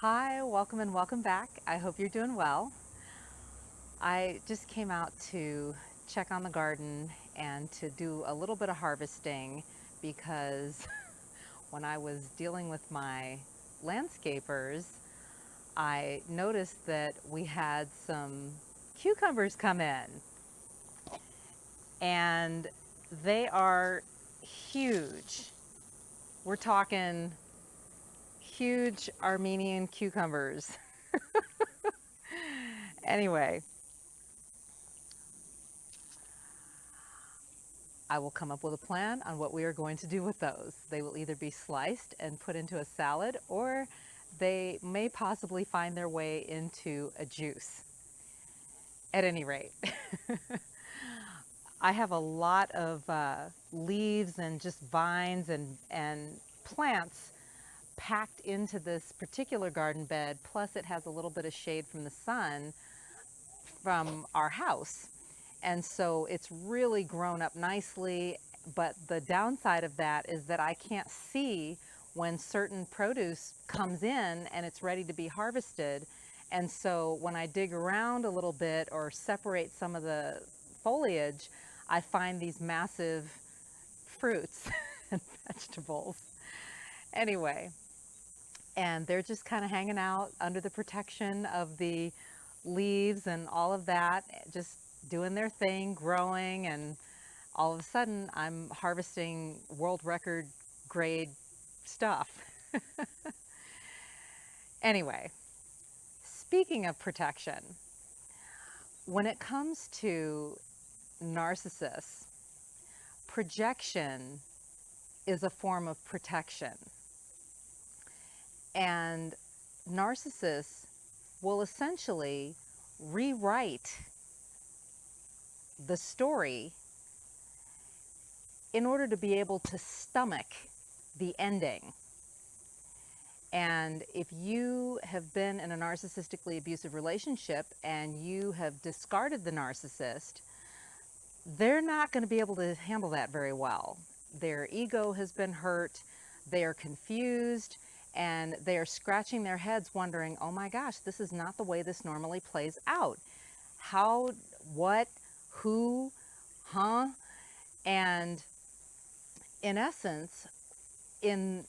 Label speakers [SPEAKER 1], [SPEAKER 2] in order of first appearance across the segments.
[SPEAKER 1] Hi, welcome and welcome back. I hope you're doing well. I just came out to check on the garden and to do a little bit of harvesting because when I was dealing with my landscapers, I noticed that we had some cucumbers come in and they are huge. We're talking huge Armenian cucumbers. Anyway, I will come up with a plan on what we are going to do with those. They will either be sliced and put into a salad, or they may possibly find their way into a juice. At any rate, I have a lot of leaves and just vines and plants packed into this particular garden bed, plus it has a little bit of shade from the sun from our house. And so it's really grown up nicely. But the downside of that is that I can't see when certain produce comes in and it's ready to be harvested. And so when I dig around a little bit or separate some of the foliage, I find these massive fruits and vegetables. Anyway, and they're just kind of hanging out under the protection of the leaves and all of that, just doing their thing, growing, and all of a sudden I'm harvesting world record grade stuff. Anyway, speaking of protection, when it comes to narcissists, projection is a form of protection. And narcissists will essentially rewrite the story in order to be able to stomach the ending. And if you have been in a narcissistically abusive relationship and you have discarded the narcissist, they're not going to be able to handle that very well. Their ego has been hurt, they are confused, and they are scratching their heads wondering, oh my gosh, this is not the way this normally plays out. How, what, who, huh? And in essence, in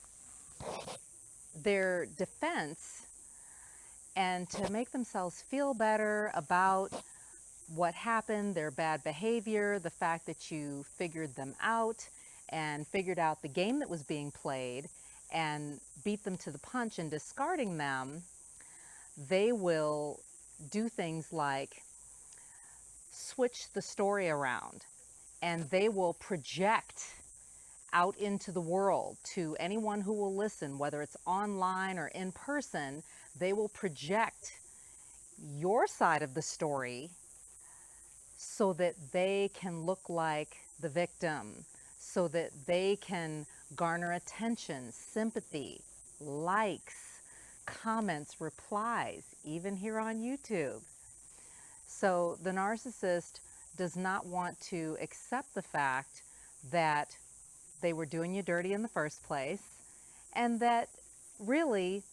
[SPEAKER 1] their defense, and to make themselves feel better about what happened, their bad behavior, the fact that you figured them out and figured out the game that was being played and beat them to the punch in discarding them, they will do things like switch the story around, and they will project out into the world to anyone who will listen, whether it's online or in person. They will project your side of the story so that they can look like the victim, so that they can garner attention, sympathy, likes, comments, replies, even here on YouTube. So the narcissist does not want to accept the fact that they were doing you dirty in the first place and that really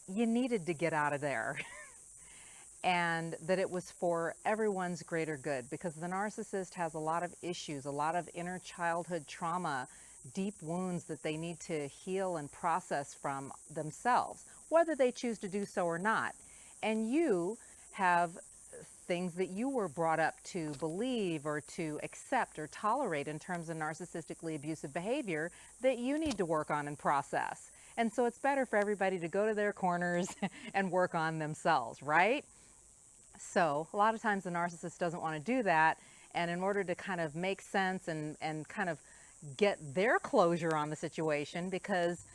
[SPEAKER 1] you needed to get out of there. And that it was for everyone's greater good, because the narcissist has a lot of issues, a lot of inner childhood trauma, deep wounds that they need to heal and process from themselves, whether they choose to do so or not. And you have things that you were brought up to believe or to accept or tolerate in terms of narcissistically abusive behavior that you need to work on and process. And so it's better for everybody to go to their corners and work on themselves, right? So a lot of times the narcissist doesn't want to do that. And in order to kind of make sense and kind of get their closure on the situation, because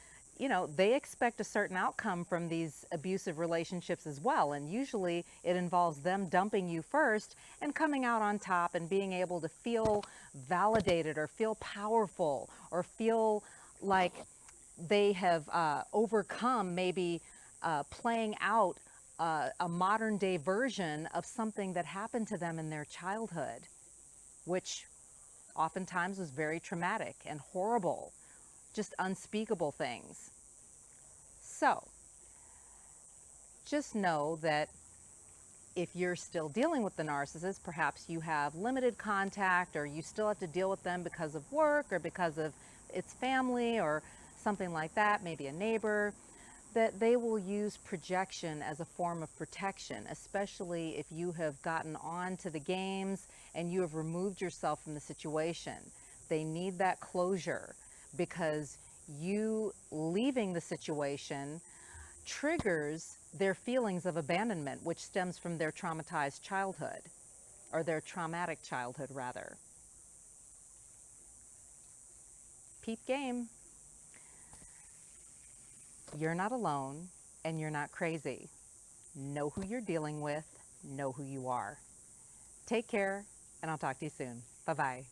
[SPEAKER 1] they expect a certain outcome from these abusive relationships as well. And usually it involves them dumping you first and coming out on top and being able to feel validated or feel powerful or feel like they have overcome maybe playing out a modern day version of something that happened to them in their childhood, which oftentimes was very traumatic and horrible, just unspeakable things. So just know that if you're still dealing with the narcissist, perhaps you have limited contact, or you still have to deal with them because of work or because of its family or something like that, maybe a neighbor, that they will use projection as a form of protection, especially if you have gotten on to the games and you have removed yourself from the situation. They need that closure because you leaving the situation triggers their feelings of abandonment, which stems from their traumatized childhood, or their traumatic childhood, rather. Peep game. You're not alone, and you're not crazy. Know who you're dealing with, know who you are. Take care, and I'll talk to you soon. Bye-bye.